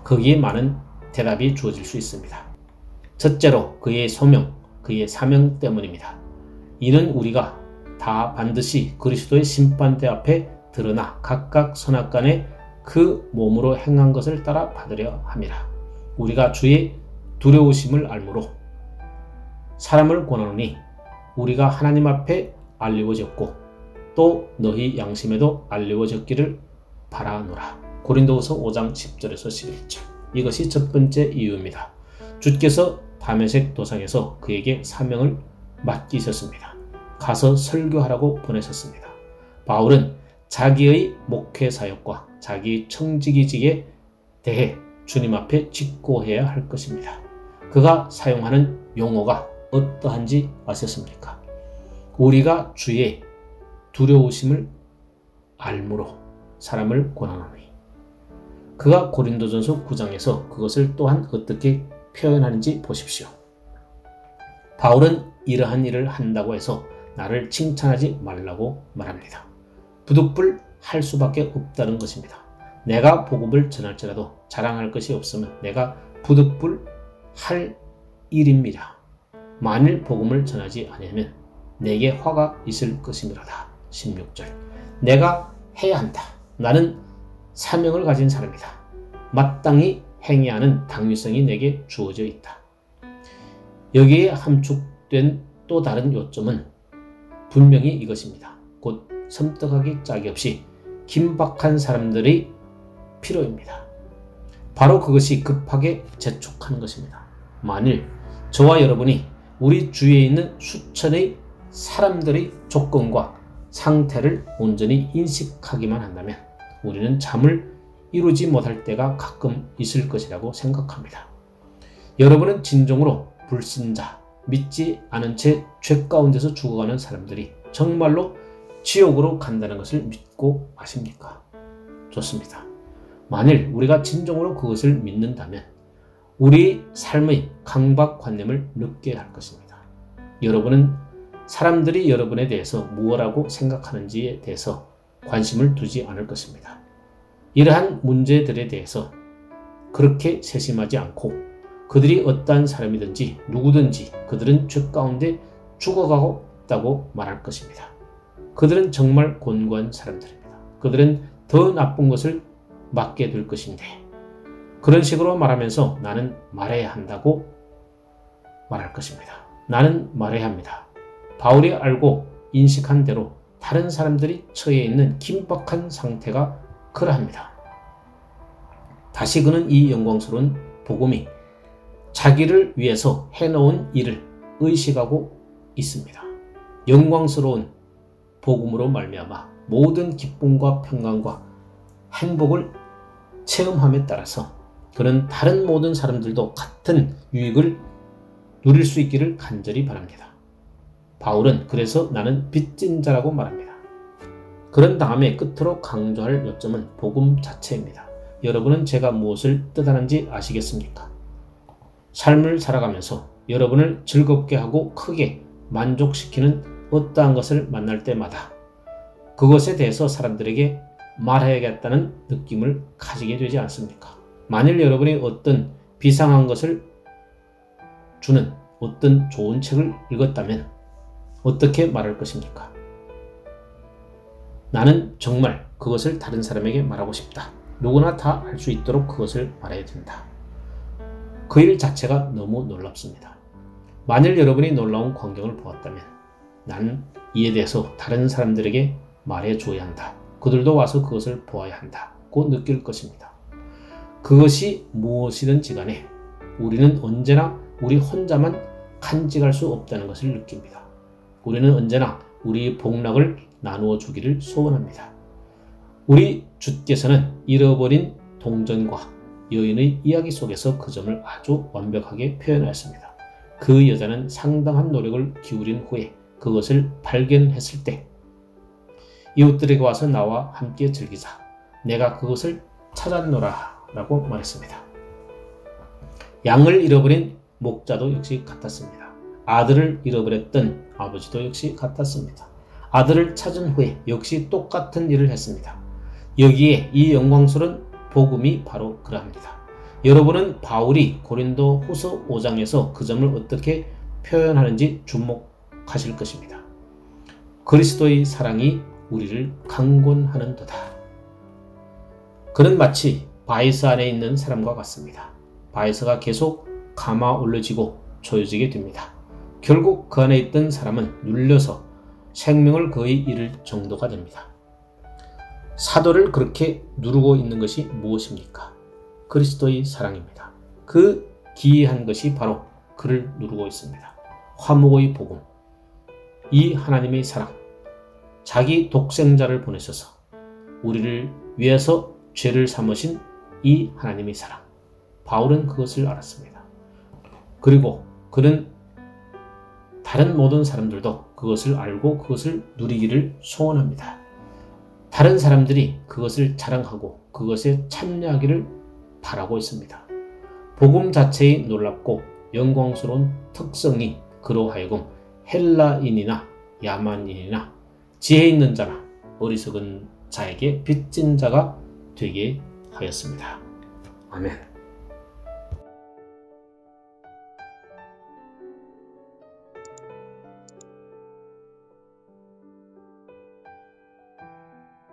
거기에 많은 대답이 주어질 수 있습니다. 첫째로 그의 소명, 그의 사명 때문입니다. 이는 우리가 다 반드시 그리스도의 심판대 앞에 드러나 각각 선악간에 그 몸으로 행한 것을 따라 받으려 함이라. 우리가 주의 두려우심을 알므로 사람을 권하노니 우리가 하나님 앞에 알리워졌고 또 너희 양심에도 알리워졌기를 바라노라. 고린도후서 5장 10절에서 11절. 이것이 첫 번째 이유입니다. 주께서 다메섹 도상에서 그에게 사명을 맡기셨습니다. 가서 설교하라고 보내셨습니다. 바울은 자기의 목회 사역과 자기 청지기직에 대해 주님 앞에 직고해야 할 것입니다. 그가 사용하는 용어가 어떠한지 아셨습니까? 우리가 주의 두려우심을 알므로 사람을 권하노니. 그가 고린도전서 9장에서 그것을 또한 어떻게 표현하는지 보십시오. 바울은 이러한 일을 한다고 해서 나를 칭찬하지 말라고 말합니다. 부득불 할 수밖에 없다는 것입니다. 내가 복음을 전할지라도 자랑할 것이 없으면 내가 부득불 할 일입니다. 만일 복음을 전하지 아니하면 내게 화가 있을 것이니라다. 16절. 내가 해야 한다. 나는 사명을 가진 사람이다. 마땅히 행해야 하는 당위성이 내게 주어져 있다. 여기에 함축된 또 다른 요점은 분명히 이것입니다. 곧 섬뜩하기 짝이 없이 긴박한 사람들의 필요입니다. 바로 그것이 급하게 재촉한 것입니다. 만일 저와 여러분이 우리 주위에 있는 수천의 사람들의 조건과 상태를 온전히 인식하기만 한다면 우리는 잠을 이루지 못할 때가 가끔 있을 것이라고 생각합니다. 여러분은 진정으로 불신자, 믿지 않은 채 죄 가운데서 죽어가는 사람들이 정말로 지옥으로 간다는 것을 믿고 아십니까? 좋습니다. 만일 우리가 진정으로 그것을 믿는다면 우리 삶의 강박관념을 느껴야 할 것입니다. 여러분은 사람들이 여러분에 대해서 무엇라고 생각하는지에 대해서 관심을 두지 않을 것입니다. 이러한 문제들에 대해서 그렇게 세심하지 않고 그들이 어떠한 사람이든지 누구든지 그들은 죄 가운데 죽어가고 있다고 말할 것입니다. 그들은 정말 곤고한 사람들입니다. 그들은 더 나쁜 것을 맡게 될 것인데 그런 식으로 말하면서 나는 말해야 한다고 말할 것입니다. 나는 말해야 합니다. 바울이 알고 인식한 대로 다른 사람들이 처해 있는 긴박한 상태가 그러합니다. 다시 그는 이 영광스러운 복음이 자기를 위해서 해놓은 일을 의식하고 있습니다. 영광스러운 복음으로 말미암아 모든 기쁨과 평강과 행복을 체험함에 따라서 그는 다른 모든 사람들도 같은 유익을 누릴 수 있기를 간절히 바랍니다. 바울은 그래서 나는 빚진 자라고 말합니다. 그런 다음에 끝으로 강조할 요점은 복음 자체입니다. 여러분은 제가 무엇을 뜻하는지 아시겠습니까? 삶을 살아가면서 여러분을 즐겁게 하고 크게 만족시키는 어떠한 것을 만날 때마다 그것에 대해서 사람들에게 말해야겠다는 느낌을 가지게 되지 않습니까? 만일 여러분이 어떤 비상한 것을 주는 어떤 좋은 책을 읽었다면 어떻게 말할 것입니까? 나는 정말 그것을 다른 사람에게 말하고 싶다. 누구나 다 할 수 있도록 그것을 말해야 된다. 그 일 자체가 너무 놀랍습니다. 만일 여러분이 놀라운 광경을 보았다면 나는 이에 대해서 다른 사람들에게 말해 줘야 한다. 그들도 와서 그것을 보아야 한다고 느낄 것입니다. 그것이 무엇이든지 간에 우리는 언제나 우리 혼자만 간직할 수 없다는 것을 느낍니다. 우리는 언제나 우리의 복락을 나누어 주기를 소원합니다. 우리 주께서는 잃어버린 동전과 여인의 이야기 속에서 그 점을 아주 완벽하게 표현하였습니다. 그 여자는 상당한 노력을 기울인 후에 그것을 발견했을 때 이웃들에게 와서 나와 함께 즐기자. 내가 그것을 찾았노라 라고 말했습니다. 양을 잃어버린 목자도 역시 같았습니다. 아들을 잃어버렸던 아버지도 역시 같았습니다. 아들을 찾은 후에 역시 똑같은 일을 했습니다. 여기에 이 영광스러운 복음이 바로 그러합니다. 여러분은 바울이 고린도 후서 5장에서 그 점을 어떻게 표현하는지 주목하실 것입니다. 그리스도의 사랑이 우리를 강권하는도다. 그는 마치 바이스 안에 있는 사람과 같습니다. 바이스가 계속 감아 올려지고 조여지게 됩니다. 결국 그 안에 있던 사람은 눌려서 생명을 거의 잃을 정도가 됩니다. 사도를 그렇게 누르고 있는 것이 무엇입니까? 그리스도의 사랑입니다. 그 기이한 것이 바로 그를 누르고 있습니다. 화목의 복음, 이 하나님의 사랑, 자기 독생자를 보내셔서 우리를 위해서 죄를 삼으신 이 하나님의 사랑. 바울은 그것을 알았습니다. 그리고 그는 다른 모든 사람들도 그것을 알고 그것을 누리기를 소원합니다. 다른 사람들이 그것을 자랑하고 그것에 참여하기를 바라고 있습니다. 복음 자체의 놀랍고 영광스러운 특성이 그로 하여금 헬라인이나 야만인이나 지혜 있는 자나 어리석은 자에게 빚진 자가 되게 하였습니다. 아멘.